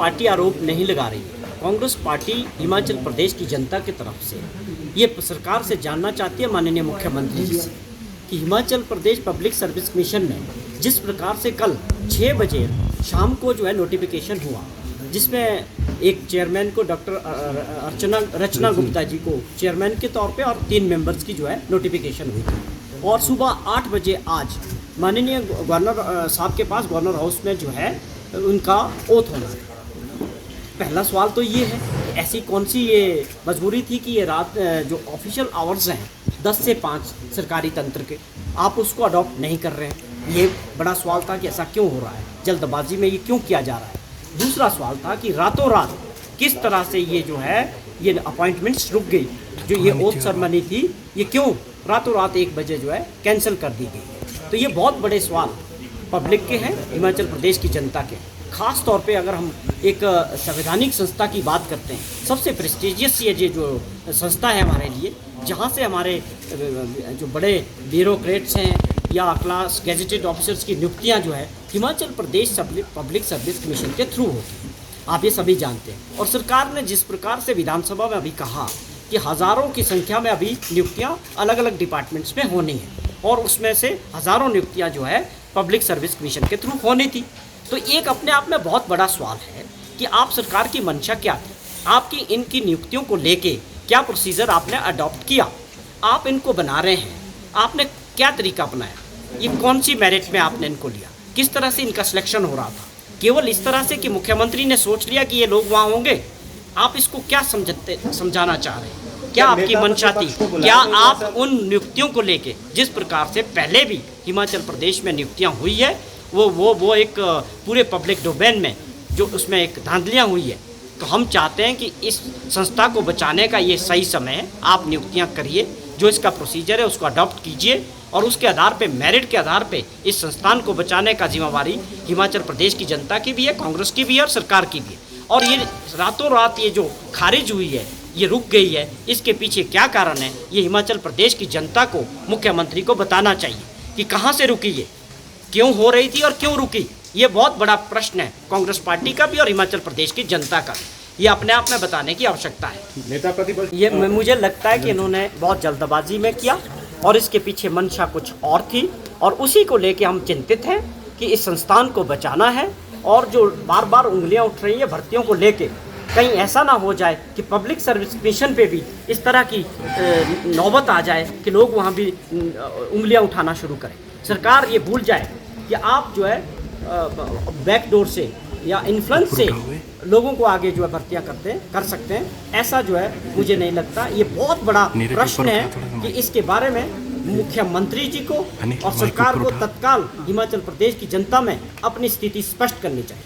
Party आरोप नहीं लगा रही है। कांग्रेस पार्टी हिमाचल प्रदेश की जनता की तरफ से ये सरकार से जानना चाहती है, माननीय मुख्यमंत्री जी से, कि Himachal Pradesh public service commission में जिस प्रकार से कल 6 बजे शाम को जो है नोटिफिकेशन हुआ, जिसमें एक चेयरमैन को डॉक्टर रचना गुप्ता जी को चेयरमैन के तौर पे और 3 मेंबर्स की जो है नोटिफिकेशन हुई थी, और सुबह 8 बजे आज माननीय गवर्नर साहब के पास गवर्नर हाउस में जो है उनका ओथ होना है। पहला सवाल तो ये है कि ऐसी कौन सी ये मजबूरी थी कि ये रात जो ऑफिशियल आवर्स हैं 10 से 5 सरकारी तंत्र के, आप उसको अडॉप्ट नहीं कर रहे हैं। ये बड़ा सवाल था कि ऐसा क्यों हो रहा है, जल्दबाजी में ये क्यों किया जा रहा है। दूसरा सवाल था कि रातों रात किस तरह से ये जो है ये अपॉइंटमेंट्स रुक गई, जो ये ओथ सेरेमनी थी ये क्यों रातों रात 1 बजे जो है कैंसिल कर दी गई। तो ये बहुत बड़े सवाल पब्लिक के हैं, हिमाचल प्रदेश की जनता के। खास तौर पे अगर हम एक संवैधानिक संस्था की बात करते हैं, सबसे प्रेस्टिजियस ये जो संस्था है हमारे लिए, जहाँ से हमारे जो बड़े ब्यूरोक्रेट्स हैं या क्लास गेजेटेड ऑफिसर्स की नियुक्तियाँ जो है Himachal Pradesh public service commission के थ्रू होती हैं, आप ये सभी जानते हैं। और सरकार ने जिस प्रकार से विधानसभा में अभी कहा कि हज़ारों की संख्या में अभी नियुक्तियाँ अलग अलग डिपार्टमेंट्स में होनी है, और उसमें से हज़ारों नियुक्तियाँ जो है पब्लिक सर्विस कमीशन के थ्रू होनी थी। तो एक अपने आप में बहुत बड़ा सवाल है कि आप सरकार की मंशा क्या थी, आपकी इनकी नियुक्तियों को लेके क्या प्रोसीजर आपने अडॉप्ट किया, आप इनको बना रहे हैं, आपने क्या तरीका अपनाया, ये कौन सी मेरिट में आपने इनको लिया, किस तरह से इनका सिलेक्शन हो रहा था। केवल इस तरह से कि मुख्यमंत्री ने सोच लिया कि ये लोग वहाँ होंगे, आप इसको क्या समझाना चाह रहे हैं, क्या आपकी मंशा थी, क्या आप उन नियुक्तियों को लेके जिस प्रकार से पहले भी हिमाचल प्रदेश में नियुक्तियाँ हुई है वो एक पूरे पब्लिक डोमेन में जो उसमें एक धांधलियाँ हुई है, तो हम चाहते हैं कि इस संस्था को बचाने का ये सही समय है, आप नियुक्तियाँ करिए, जो इसका प्रोसीजर है उसको अडॉप्ट कीजिए, और उसके आधार पे मेरिट के आधार पे इस संस्थान को बचाने का जिम्मेवारी हिमाचल प्रदेश की जनता की भी है, कांग्रेस की भी है और सरकार की भी है। और ये रातों रात ये जो खारिज हुई है, ये रुक गई है, इसके पीछे क्या कारण है, ये हिमाचल प्रदेश की जनता को मुख्यमंत्री को बताना चाहिए कि कहाँ से रुकी ये, क्यों हो रही थी और क्यों रुकी। ये बहुत बड़ा प्रश्न है कांग्रेस पार्टी का भी और हिमाचल प्रदेश की जनता का भी, ये अपने आप में बताने की आवश्यकता है। नेता प्रतिपक्ष ये मुझे लगता है कि इन्होंने बहुत जल्दबाजी में किया और इसके पीछे मंशा कुछ और थी, और उसी को लेके हम चिंतित हैं कि इस संस्थान को बचाना है। और जो बार बार उंगलियां उठ रही हैं भर्तियों को लेके, कहीं ऐसा ना हो जाए कि पब्लिक सर्विस कमीशन पे भी इस तरह की नौबत आ जाए कि लोग वहाँ भी उंगलियां उठाना शुरू करें। सरकार ये भूल जाए कि आप जो है बैकडोर से या इन्फ्लुएंस से लोगों को आगे जो है भर्तियाँ कर सकते हैं, ऐसा जो है मुझे नहीं लगता। ये बहुत बड़ा प्रश्न है कि इसके बारे में मुख्यमंत्री जी को और सरकार को तत्काल हिमाचल प्रदेश की जनता में अपनी स्थिति स्पष्ट करनी चाहिए।